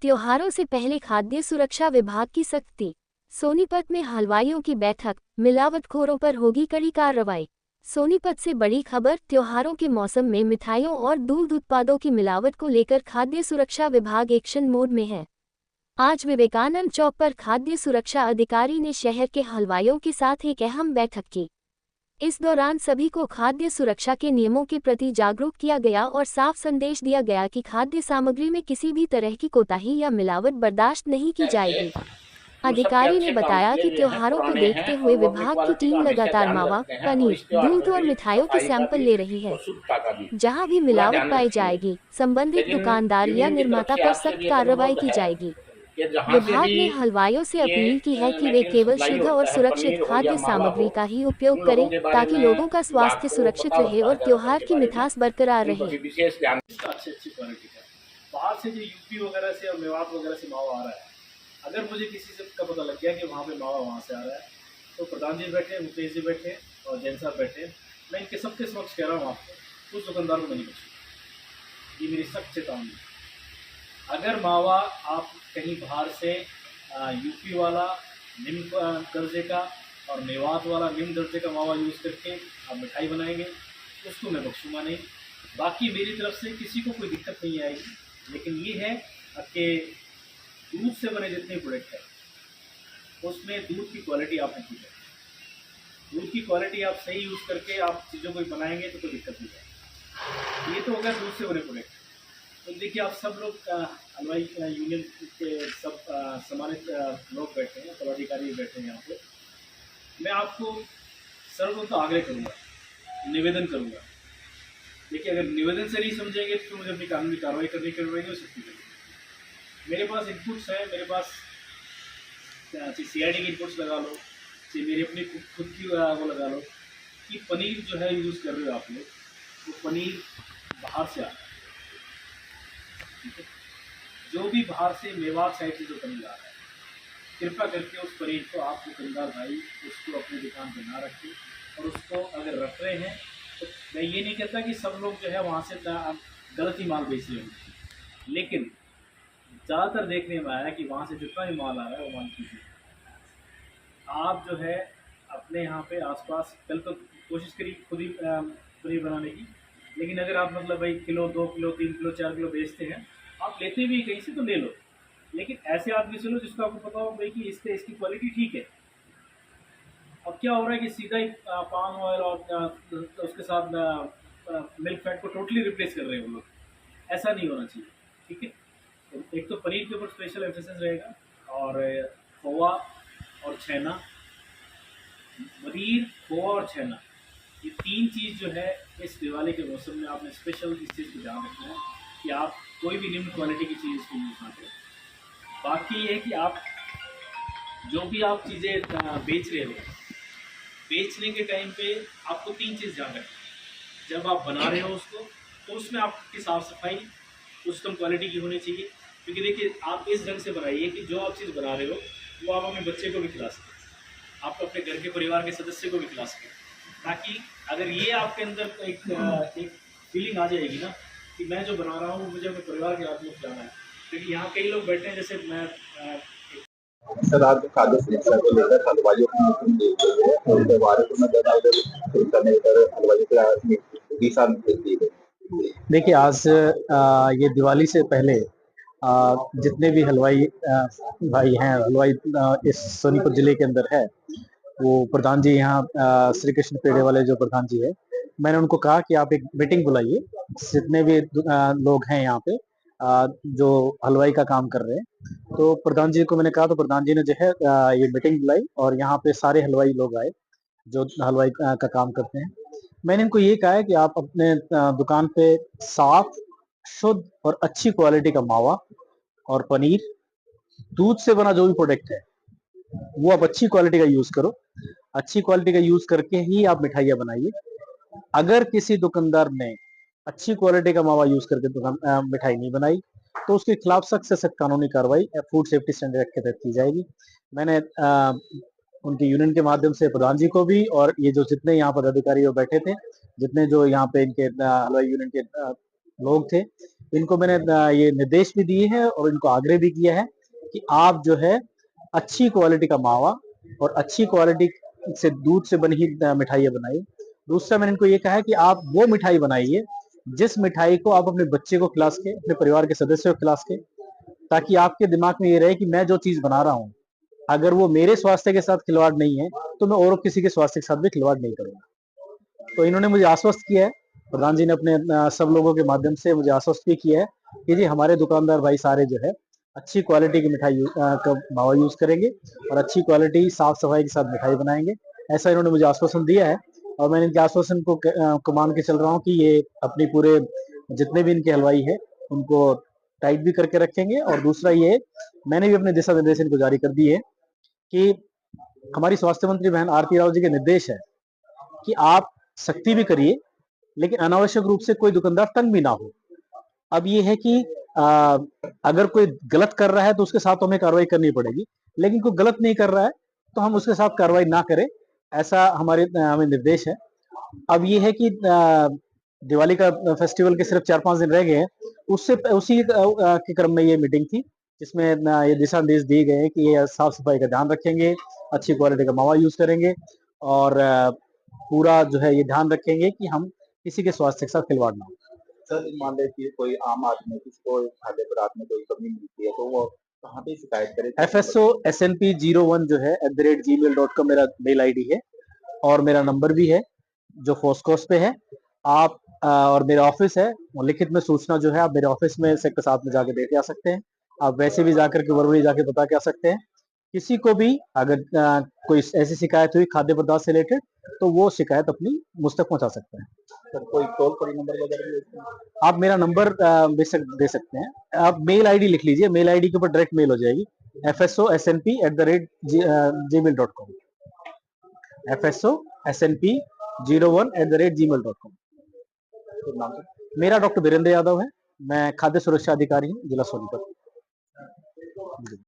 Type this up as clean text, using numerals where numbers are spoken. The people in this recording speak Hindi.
त्योहारों से पहले खाद्य सुरक्षा विभाग की सख्ती। सोनीपत में हलवाइयों की बैठक, मिलावटखोरों पर होगी कड़ी कार्रवाई। सोनीपत से बड़ी खबर, त्योहारों के मौसम में मिठाइयों और दूध उत्पादों की मिलावट को लेकर खाद्य सुरक्षा विभाग एक्शन मोड में है। आज विवेकानंद चौक पर खाद्य सुरक्षा अधिकारी ने शहर के हलवाइयों के साथ एक अहम बैठक की। इस दौरान सभी को खाद्य सुरक्षा के नियमों के प्रति जागरूक किया गया और साफ संदेश दिया गया कि खाद्य सामग्री में किसी भी तरह की कोताही या मिलावट बर्दाश्त नहीं की जाएगी। अधिकारी ने बताया कि त्योहारों को देखते हुए विभाग की टीम लगातार मावा, पनीर, दूध और मिठाइयों के सैंपल ले रही है। जहां भी मिलावट पाई जाएगी, संबंधित दुकानदार या निर्माता पर सख्त कार्रवाई की जाएगी। विभाग ने हलवाइयों से अपील की है कि वे केवल शुद्ध और सुरक्षित खाद्य सामग्री का ही उपयोग करें, ताकि लोगों का स्वास्थ्य सुरक्षित रहे और त्योहार की मिठास बरकरार रहे। बाहर से जो यूपी वगैरह से और मेवात वगैरह से मावा आ रहा है, अगर मुझे किसी से का पता लग गया कि वहाँ पे मावा वहाँ से आ रहा है, तो प्रधान जी बैठे, मुकेश जी बैठे और जैन साहब बैठे, मैं इनके सबके समक्ष कह रहा हूँ आपको, उस दुकानदार को नहीं बचूंगा। ये मेरी सख्त चेतावनी है। अगर मावा आप कहीं बाहर से यूपी वाला निम्न दर्जे का और मेवात वाला निम्न दर्जे का मावा यूज़ करके आप मिठाई बनाएंगे, उसको मैं बख्शूंगा नहीं। बाकी मेरी तरफ से किसी को कोई दिक्कत नहीं आएगी, लेकिन ये है कि दूध से बने जितने प्रोडक्ट है उसमें दूध की क्वालिटी आप नहीं कीजिए। दूध की क्वालिटी आप सही यूज़ करके आप चीज़ों को बनाएंगे तो कोई दिक्कत नहीं आएगी। ये तो अगर दूध से बने प्रोडक्ट। तो देखिए, आप सब लोग हलवाई यूनियन के सब सम्मानित लोग बैठे हैं, पदाधिकारी बैठे हैं यहाँ पे। मैं आपको सर्वप्रथम आग्रह करूँगा, निवेदन करूँगा। देखिए, अगर निवेदन से नहीं समझेंगे तो मुझे अपनी कानूनी कार्रवाई करनी पड़ेगी और सख्ती करनी। मेरे पास इनपुट्स हैं, मेरे पास CID की इनपुट्स लगा लो, चाहे मेरी अपनी खुद की वो लगा लो कि पनीर जो है यूज़ कर रहे हो आप लोग, वो पनीर बाहर से आता है। ठीक है, जो भी बाहर से मेवात साइड से जो पनीर आ रहा है, कृपया करके उस पनीर को आप दुकानदार भाई उसको अपनी दुकान पर ना रखें। और उसको अगर रख रहे हैं तो मैं ये नहीं कहता कि सब लोग जो है वहाँ से गलत ही माल बेच रहे होंगे, लेकिन ज़्यादातर देखने में आया कि वहाँ से जितना भी माल आ रहा है वो माल कीजिए। आप जो है अपने यहाँ पे आसपास कल तो कोशिश करिए खुद ही पनीर बनाने की, लेकिन अगर आप मतलब भाई किलो 2 किलो 3 किलो 4 किलो बेचते हैं, आप लेते भी कहीं से तो ले लो, लेकिन ऐसे आदमी से लो जिसको आपको पता हो भाई कि इसकी क्वालिटी ठीक है। अब क्या हो रहा है कि सीधा ही पाम ऑयल और उसके साथ मिल्क फैट को टोटली रिप्लेस कर रहे हैं वो लोग। ऐसा नहीं होना चाहिए। ठीक है, तो एक तो पनीर के ऊपर स्पेशल एम्फेसिस रहेगा, और खोआ और छेना, पनीर, खोआ और छेना, ये 3 चीज़ जो है इस दिवाली के मौसम में आपने स्पेशल इस चीज़ को ध्यान रखना है कि आप कोई भी निम्न क्वालिटी की चीज़ इसको यूज़ ना करें। बाकी ये है कि आप जो भी आप चीज़ें बेच रहे हो, बेचने के टाइम पे आपको 3 चीज़ ध्यान रखना। जब आप बना रहे हो उसको, तो उसमें आपकी साफ़ सफाई उत्तम क्वालिटी की होनी चाहिए, क्योंकि देखिए आप इस ढंग से बनाइए कि जो आप चीज़ बना रहे हो वो आप अपने बच्चे को भी खिला सकें, आप अपने घर के परिवार के सदस्य को भी खिला सकें। ताकि अगर ये आपके अंदर एक फीलिंग आ जाएगी ना कि मैं जो बना रहा हूँ मुझे अपने परिवार के आदमी को खिलाना है, क्योंकि यहाँ कई लोग बैठे हैं, जैसे मैं सर आज खाद्य सुरक्षा को लेकर हलवाइयों की मीटिंग दी गई है, बारे में करने पर हलवाइयों को दिशा निर्देश दिए गए। देखिए, आज ये दिवाली से पहले जितने भी हलवाई भाई हैं, हलवाई इस सोनीपत जिले के अंदर है, वो प्रधान जी यहाँ श्री कृष्ण पेड़े वाले जो प्रधान जी है, मैंने उनको कहा कि आप एक मीटिंग बुलाइए, जितने भी लोग हैं यहाँ पे जो हलवाई का काम कर रहे हैं। तो प्रधान जी को मैंने कहा, तो प्रधान जी ने जो है ये मीटिंग बुलाई और यहाँ पे सारे हलवाई लोग आए जो हलवाई का काम करते हैं। मैंने इनको ये कहा है कि आप अपने दुकान पे साफ, शुद्ध और अच्छी क्वालिटी का मावा और पनीर, दूध से बना जो भी प्रोडक्ट है वो आप अच्छी क्वालिटी का यूज करो। अच्छी क्वालिटी का यूज करके ही आप मिठाइयाँ बनाइए। अगर किसी दुकानदार ने अच्छी क्वालिटी का मावा यूज करके दुकान मिठाई नहीं बनाई तो उसके खिलाफ सख्त से सख्त कानूनी कार्रवाई फूड सेफ्टी स्टैंडर्ड के तहत की जाएगी। मैंने उनके यूनियन के माध्यम से प्रधान जी को भी और ये जो जितने यहाँ पदाधिकारी बैठे थे, जितने जो यहाँ पे इनके हलवाई यूनियन के लोग थे, इनको मैंने ये निर्देश भी दिए हैं और इनको आग्रह भी किया है कि आप जो है अच्छी क्वालिटी का मावा और अच्छी क्वालिटी से दूध से बनी ही मिठाइयाँ बनाइए। दूसरा मैंने इनको ये कहा है कि आप वो मिठाई बनाइए जिस मिठाई को आप अपने बच्चे को खिला सके, अपने परिवार के सदस्यों को खिला सके, ताकि आपके दिमाग में ये रहे कि मैं जो चीज बना रहा हूँ, अगर वो मेरे स्वास्थ्य के साथ खिलवाड़ नहीं है तो मैं और किसी के स्वास्थ्य के साथ भी खिलवाड़ नहीं करूंगा। तो इन्होंने मुझे आश्वस्त किया है, प्रधान जी ने अपने सब लोगों के माध्यम से मुझे आश्वस्त भी किया है कि जी हमारे दुकानदार भाई सारे जो है अच्छी क्वालिटी की मिठाई का मावा यूज करेंगे और अच्छी क्वालिटी साफ सफाई के साथ मिठाई बनाएंगे। ऐसा इन्होंने मुझे आश्वासन दिया है और मैंने इनके आश्वासन को मान के चल रहा हूँ कि ये अपनी पूरे जितने भी इनके हलवाई है उनको टाइट भी करके रखेंगे। और दूसरा ये मैंने भी अपने दिशा निर्देश इनको जारी कर दिए कि हमारी स्वास्थ्य मंत्री बहन आरती राव जी के निर्देश है कि आप सख्ती भी करिए लेकिन अनावश्यक रूप से कोई दुकानदार तंग भी ना हो। अब ये है कि अगर कोई गलत कर रहा है तो उसके साथ तो हमें कार्रवाई करनी पड़ेगी, लेकिन कोई गलत नहीं कर रहा है तो हम उसके साथ कार्रवाई ना करें, ऐसा हमें निर्देश है। अब ये है कि दिवाली का फेस्टिवल के सिर्फ 4-5 दिन रह गए हैं, उसी के क्रम में ये मीटिंग थी जिसमें ये दिशा निर्देश दिए गए हैं कि ये साफ सफाई का ध्यान रखेंगे, अच्छी क्वालिटी का मावा यूज करेंगे और पूरा जो है ये ध्यान रखेंगे कि हम किसी के स्वास्थ्य के साथ खिलवाड़ ना हो। सर मान लीजिए कोई आम आदमी किसको खाद्य पदार्थ में कोई कमी मिलती है तो वो कहाँ पे शिकायत करे? FSO SNP01 जो है @gmail.com मेरा मेल आईडी है और मेरा नंबर भी है जो फोस्कोस पे है। आप और मेरा ऑफिस है, लिखित में सूचना जो है आप मेरे ऑफिस में सेक्टर 7 में जाके दे के आ सकते हैं। आप वैसे भी जाकर के वर्बली जाके बता के आ सकते हैं। किसी को भी अगर कोई ऐसी शिकायत हुई खाद्य पदार्थ से रिलेटेड तो वो शिकायत अपनी मुझ तक पहुंचा सकते हैं। सर कोई टोल फ्री नंबर वगैरह भी होता है? आप मेरा नंबर दे सकते हैं। आप मेल आईडी लिख लीजिए, मेल आईडी के ऊपर डायरेक्ट मेल हो जाएगी FSOSNP@gmail.com FSOSNP01@gmail.com। तो नाम सर? मेरा डॉक्टर वीरेंद्र यादव है, मैं खाद्य सुरक्षा अधिकारी हूँ जिला सोनीपत।